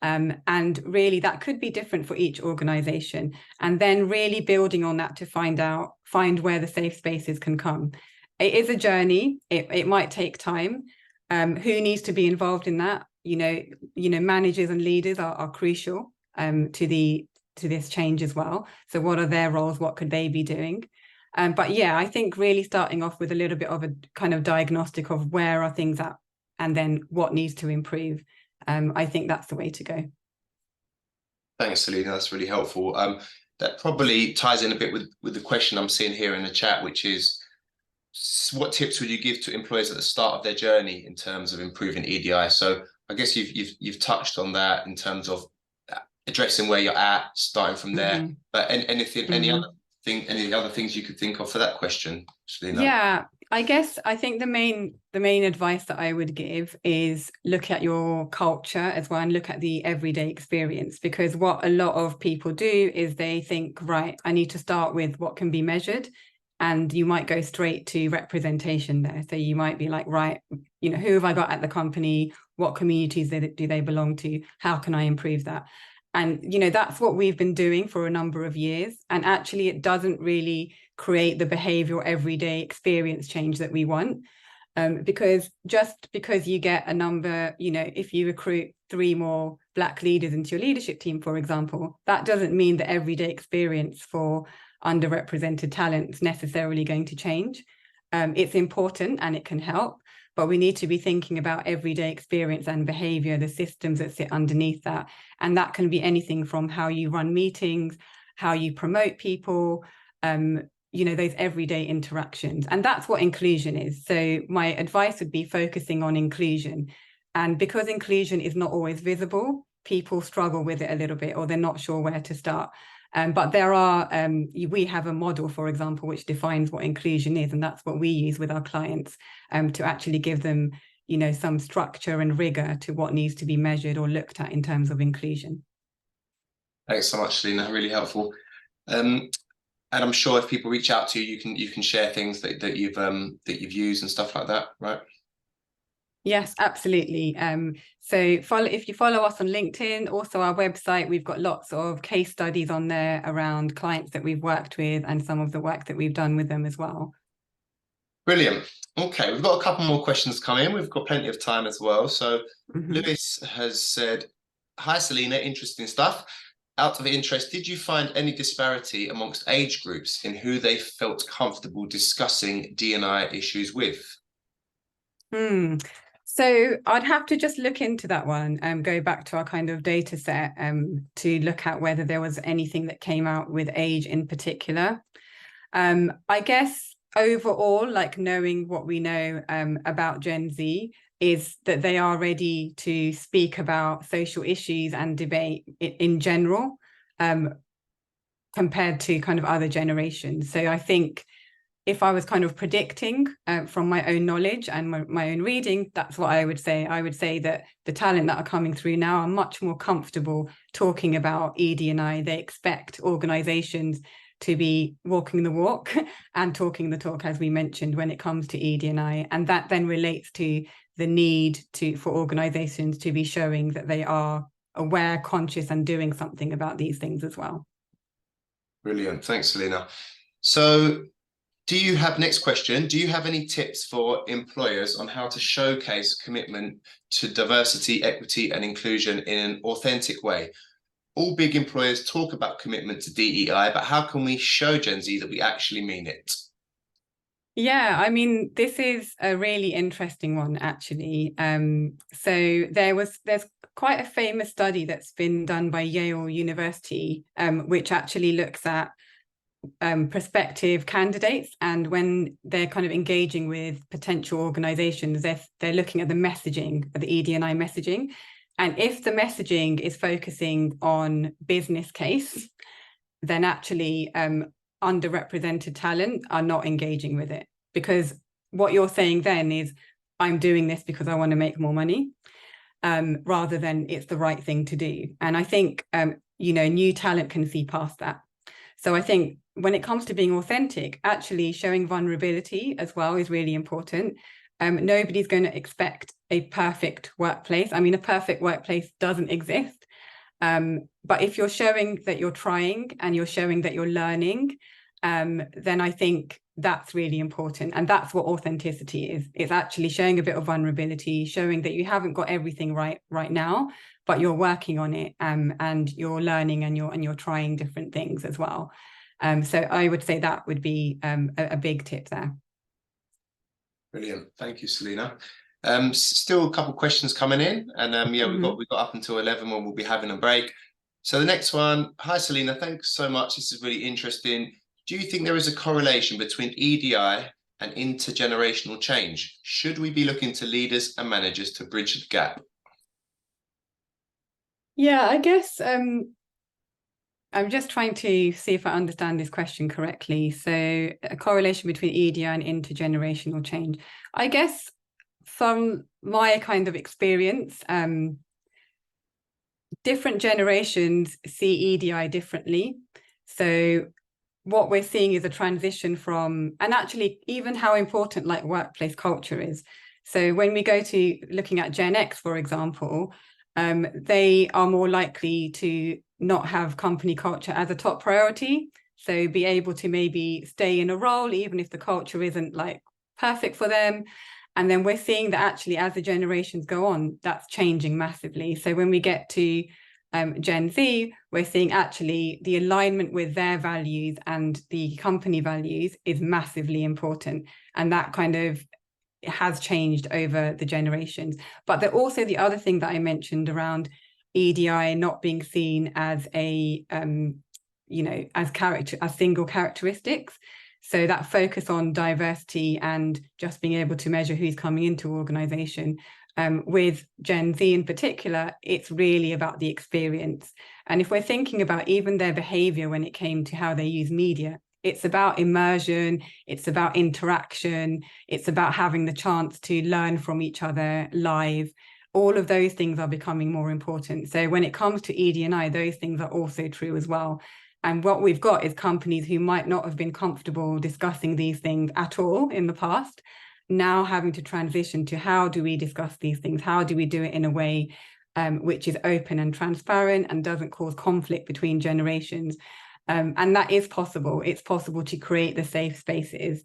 And really that could be different for each organization. And then really building on that to find where the safe spaces can come. It is a journey. It might take time. Who needs to be involved in that? Managers and leaders are crucial to this change as well. So what are their roles? What could they be doing? But yeah, I think really starting off with a little bit of a kind of diagnostic of where are things at and then what needs to improve. I think that's the way to go. Thanks, Selena. That's really helpful. That probably ties in a bit with the question I'm seeing here in the chat, which is, what tips would you give to employers at the start of their journey in terms of improving EDI? So I guess you've touched on that in terms of addressing where you're at, starting from there. But any other things you could think of for that question, Selena? Yeah, I think the main advice that I would give is look at your culture as well and look at the everyday experience, because what a lot of people do is they think, right, I need to start with what can be measured, and you might go straight to representation there. So you might be like, right, who have I got at the company? What communities do they belong to? How can I improve that? And, that's what we've been doing for a number of years. And actually, it doesn't really create the behavioral everyday experience change that we want. Because just because you get a number, if you recruit 3 more Black leaders into your leadership team, for example, that doesn't mean the everyday experience for underrepresented talent is necessarily going to change. It's important and it can help, but we need to be thinking about everyday experience and behavior, the systems that sit underneath that. And that can be anything from how you run meetings, how you promote people, those everyday interactions. And that's what inclusion is. So my advice would be focusing on inclusion. And because inclusion is not always visible, people struggle with it a little bit, or they're not sure where to start. But there are, we have a model, for example, which defines what inclusion is, and that's what we use with our clients to actually give them, you know, some structure and rigor to what needs to be measured or looked at in terms of inclusion. Thanks so much, Selena. Really helpful. And I'm sure if people reach out to you, you can share things that you've used and stuff like that, right? Yes, absolutely. So if you follow us on LinkedIn, also our website, we've got lots of case studies on there around clients that we've worked with and some of the work that we've done with them as well. Brilliant. Okay, we've got a couple more questions coming. We've got plenty of time as well. So Lewis has said, "Hi, Selena, interesting stuff. Out of interest, did you find any disparity amongst age groups in who they felt comfortable discussing D&I issues with?" So I'd have to just look into that one and go back to our kind of data set to look at whether there was anything that came out with age in particular. I guess overall, like knowing what we know about Gen Z is that they are ready to speak about social issues and debate in general compared to kind of other generations. So I think if I was kind of predicting from my own knowledge and my own reading, that's what I would say. I would say that the talent that are coming through now are much more comfortable talking about ED&I. They expect organizations to be walking the walk and talking the talk, as we mentioned, when it comes to ED&I. And that then relates to the need for organizations to be showing that they are aware, conscious, and doing something about these things as well. Brilliant. Thanks, Selena. So next question, do you have any tips for employers on how to showcase commitment to diversity, equity, and inclusion in an authentic way? All big employers talk about commitment to DEI, but how can we show Gen Z that we actually mean it? Yeah, I mean, this is a really interesting one, actually. So there's quite a famous study that's been done by Yale University, which actually looks at prospective candidates, and when they're kind of engaging with potential organizations, they're looking at the messaging, the ED&I messaging. And if the messaging is focusing on business case, then actually underrepresented talent are not engaging with it, because what you're saying then is, I'm doing this because I want to make more money, rather than it's the right thing to do. And I think, you know, new talent can see past that. So I think when it comes to being authentic, actually showing vulnerability as well is really important. Nobody's going to expect a perfect workplace. I mean, a perfect workplace doesn't exist. But if you're showing that you're trying and you're showing that you're learning, then I think that's really important. And that's what authenticity is. It's actually showing a bit of vulnerability, showing that you haven't got everything right now, but you're working on it, and you're learning, and you're trying different things as well. So I would say that would be a big tip there. Brilliant. Thank you, Selena. Still a couple of questions coming in, and yeah, we've got up until 11 when we'll be having a break. So the next one, hi Selena, thanks so much. This is really interesting. Do you think there is a correlation between EDI and intergenerational change? Should we be looking to leaders and managers to bridge the gap? Yeah, I guess I'm just trying to see if I understand this question correctly. So a correlation between EDI and intergenerational change. I guess from my kind of experience, different generations see EDI differently. So what we're seeing is a transition from, and actually even how important like workplace culture is. So when we go to looking at Gen X, for example, they are more likely to not have company culture as a top priority. So be able to maybe stay in a role, even if the culture isn't like perfect for them. And then we're seeing that actually as the generations go on, that's changing massively. So when we get to Gen Z, we're seeing actually the alignment with their values and the company values is massively important. And that kind of has changed over the generations. But there also the other thing that I mentioned around EDI not being seen as a, you know, as single characteristics. So that focus on diversity and just being able to measure who's coming into organization With Gen Z in particular, it's really about the experience. And if we're thinking about even their behavior when it came to how they use media, it's about immersion, it's about interaction, it's about having the chance to learn from each other live. All of those things are becoming more important. So when it comes to ED&I, those things are also true as well. And what we've got is companies who might not have been comfortable discussing these things at all in the past, now having to transition to how do we discuss these things? How do we do it in a way which is open and transparent and doesn't cause conflict between generations? And that is possible. It's possible to create the safe spaces.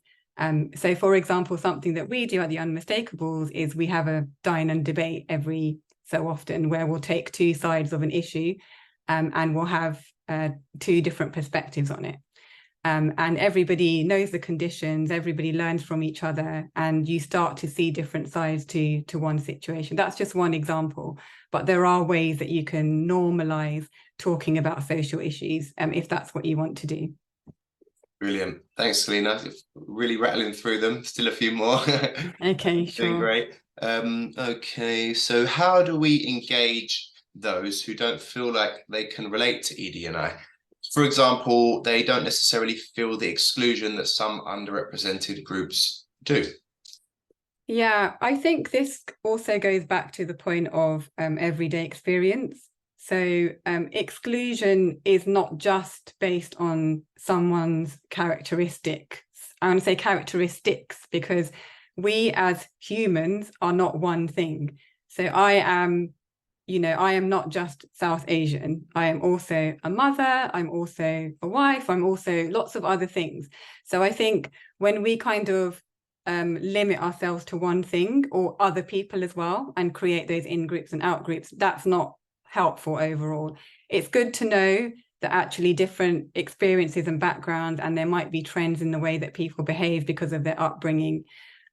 So, for example, something that we do at the Unmistakable is we have a dine and debate every so often where we'll take two sides of an issue and we'll have two different perspectives on it. And everybody knows the conditions, everybody learns from each other, and you start to see different sides to one situation. That's just one example, but there are ways that you can normalize talking about social issues if that's what you want to do. Brilliant. Thanks, Selena. Really rattling through them. Still a few more. Okay, sure. Doing great. Okay, so how do we engage those who don't feel like they can relate to ED&I? For example, they don't necessarily feel the exclusion that some underrepresented groups do. Yeah, I think this also goes back to the point of everyday experience. So exclusion is not just based on someone's characteristics. I want to say characteristics because we as humans are not one thing. So I am not just South Asian. I am also a mother. I'm also a wife. I'm also lots of other things. So I think when we kind of limit ourselves to one thing or other people as well and create those in-groups and out-groups, that's not helpful overall. It's good to know that actually different experiences and backgrounds, and there might be trends in the way that people behave because of their upbringing.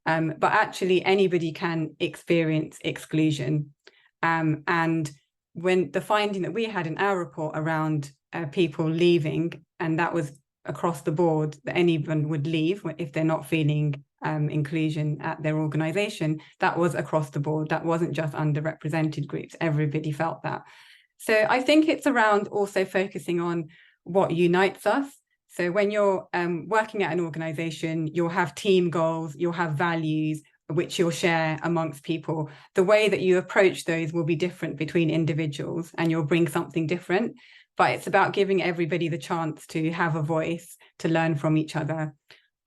But actually anybody can experience exclusion. And when the finding that we had in our report around people leaving, and that was across the board, that anyone would leave if they're not feeling inclusion at their organization, that was across the board. That wasn't just underrepresented groups. Everybody felt that. So I think it's around also focusing on what unites us. So when you're working at an organization, you'll have team goals, you'll have values, which you'll share amongst people. The way that you approach those will be different between individuals and you'll bring something different, but it's about giving everybody the chance to have a voice, to learn from each other,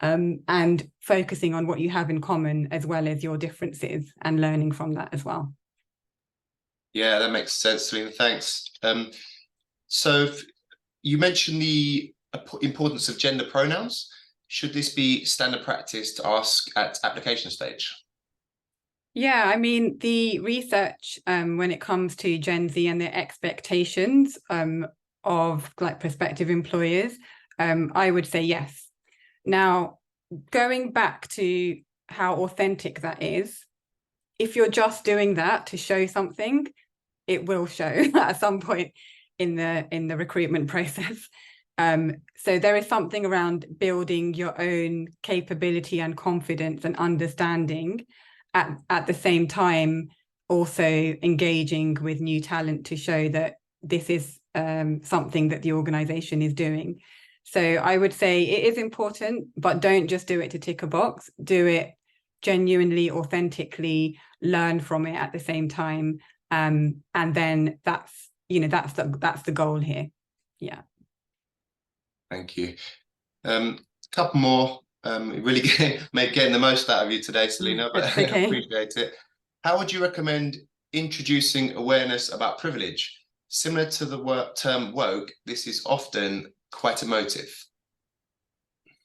and focusing on what you have in common as well as your differences and learning from that as well. Yeah, that makes sense, Selena. Thanks. So you mentioned the importance of gender pronouns. Should this be standard practice to ask at application stage? Yeah, I mean, the research when it comes to Gen Z and their expectations of like prospective employers, I would say yes. Now, going back to how authentic that is, if you're just doing that to show something, it will show at some point in the recruitment process. So there is something around building your own capability and confidence and understanding at the same time also engaging with new talent to show that this is something that the organization is doing. So I would say it is important, but don't just do it to tick a box. Do it genuinely, authentically, learn from it at the same time. And then that's the goal here. Yeah. Thank you. A couple more. Really getting the most out of you today, Selena, but Okay. I appreciate it. How would you recommend introducing awareness about privilege? Similar to the term woke, this is often quite emotive.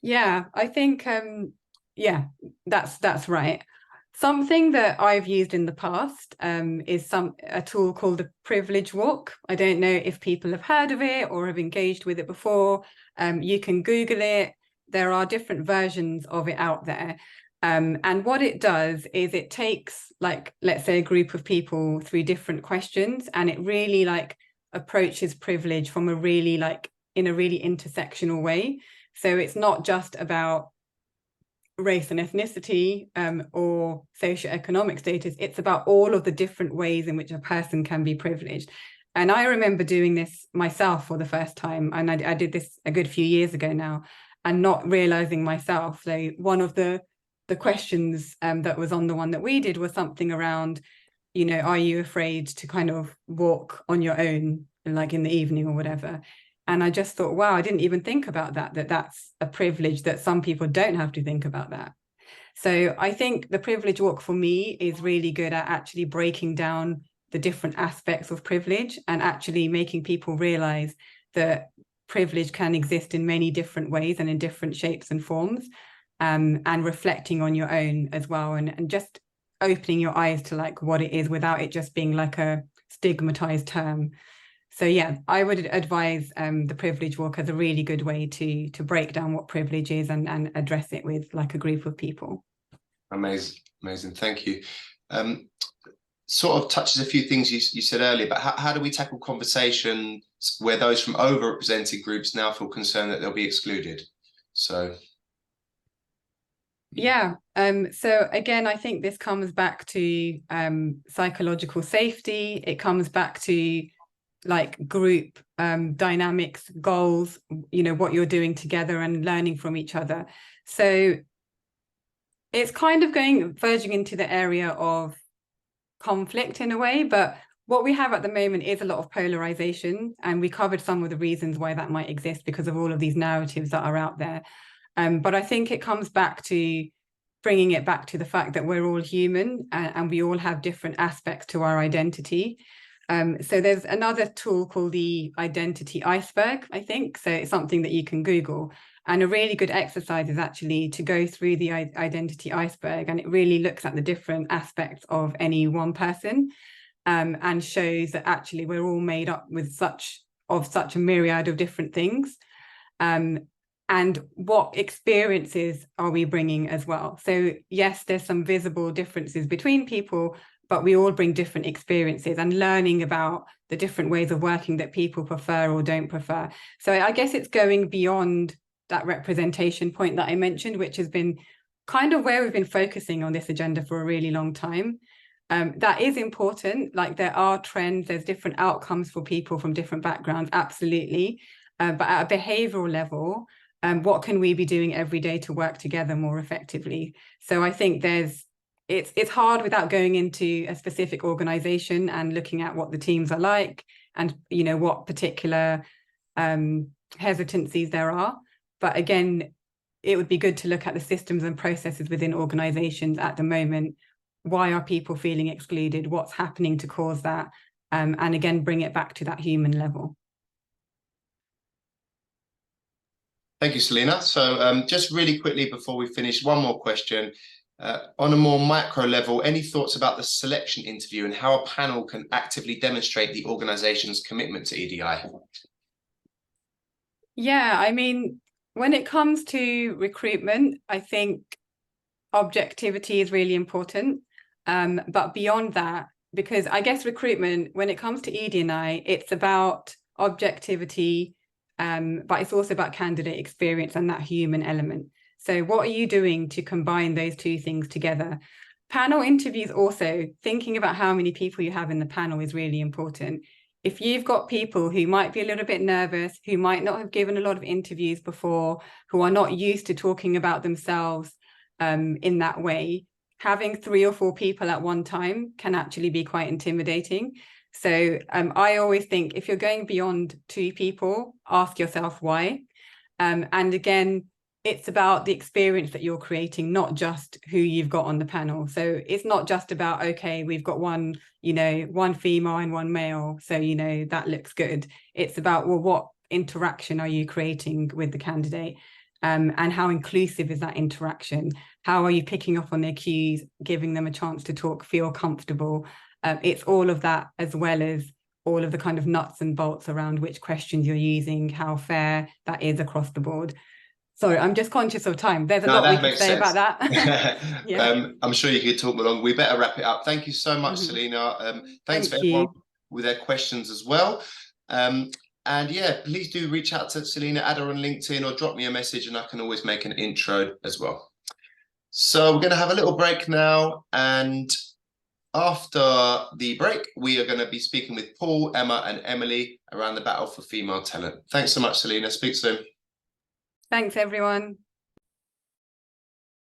Yeah, I think that's right. Something that I've used in the past is a tool called the privilege walk. I don't know if people have heard of it or have engaged with it before. You can Google it. There are different versions of it out there. And what it does is it takes, like, let's say a group of people through different questions, and it really like approaches privilege from in a really intersectional way. So it's not just about race and ethnicity or socioeconomic status. It's about all of the different ways in which a person can be privileged. And I remember doing this myself for the first time, and I did this a good few years ago now, and not realizing myself. So one of the questions that was on the one that we did was something around, you know, are you afraid to kind of walk on your own, like in the evening or whatever? And I just thought, wow, I didn't even think about that's a privilege, that some people don't have to think about that. So I think the privilege walk for me is really good at actually breaking down the different aspects of privilege and actually making people realize that privilege can exist in many different ways and in different shapes and forms, and reflecting on your own as well, and just opening your eyes to like what it is without it just being like a stigmatized term. So yeah, I would advise the privilege walk as a really good way to break down what privilege is and address it with like a group of people. Amazing, thank you. Sort of touches a few things you said earlier, but how do we tackle conversations where those from overrepresented groups now feel concerned that they'll be excluded? So yeah, so again, I think this comes back to psychological safety. It comes back to like group dynamics, goals, you know, what you're doing together and learning from each other. So it's kind of verging into the area of conflict in a way, but what we have at the moment is a lot of polarization, and we covered some of the reasons why that might exist because of all of these narratives that are out there. But I think it comes back to bringing it back to the fact that we're all human and we all have different aspects to our identity. So there's another tool called the identity iceberg, I think. So it's something that you can Google. And a really good exercise is actually to go through the identity iceberg, and it really looks at the different aspects of any one person, and shows that actually we're all made up with such a myriad of different things. And what experiences are we bringing as well? So yes, there's some visible differences between people, but we all bring different experiences, and learning about the different ways of working that people prefer or don't prefer. So I guess it's going beyond that representation point that I mentioned, which has been kind of where we've been focusing on this agenda for a really long time. That is important. Like there are trends, there's different outcomes for people from different backgrounds, absolutely. But at a behavioral level, what can we be doing every day to work together more effectively? So I think it's hard without going into a specific organization and looking at what the teams are like and, you know, what particular hesitancies there are. But again, it would be good to look at the systems and processes within organizations at the moment. Why are people feeling excluded? What's happening to cause that? And again, bring it back to that human level. thank you, Selena. So just really quickly before we finish, one more question. On a more micro level, any thoughts about the selection interview and how a panel can actively demonstrate the organization's commitment to EDI? Yeah, I mean, when it comes to recruitment, I think objectivity is really important. But beyond that, because I guess recruitment, when it comes to ED&I, it's about objectivity, but it's also about candidate experience and that human element. So what are you doing to combine those two things together? Panel interviews also, thinking about how many people you have in the panel is really important. If you've got people who might be a little bit nervous, who might not have given a lot of interviews before, who are not used to talking about themselves in that way, having 3 or 4 people at one time can actually be quite intimidating. So I always think if you're going beyond 2 people, ask yourself why. And again, it's about the experience that you're creating, not just who you've got on the panel. So it's not just about, okay, we've got one female and one male, so, that looks good. It's about, well, what interaction are you creating with the candidate? And how inclusive is that interaction? How are you picking up on their cues, giving them a chance to talk, feel comfortable? It's all of that, as well as all of the kind of nuts and bolts around which questions you're using, how fair that is across the board. Sorry, I'm just conscious of time. There's a lot we could say about that. Yeah. I'm sure you could talk more long. We better wrap it up. Thank you so much, Selena. Thanks for everyone with their questions as well. And yeah, please do reach out to Selena, add her on LinkedIn, or drop me a message, and I can always make an intro as well. So we're going to have a little break now, and after the break, we are going to be speaking with Paul, Emma, and Emily around the battle for female talent. Thanks so much, Selena. Speak soon. Thanks, everyone.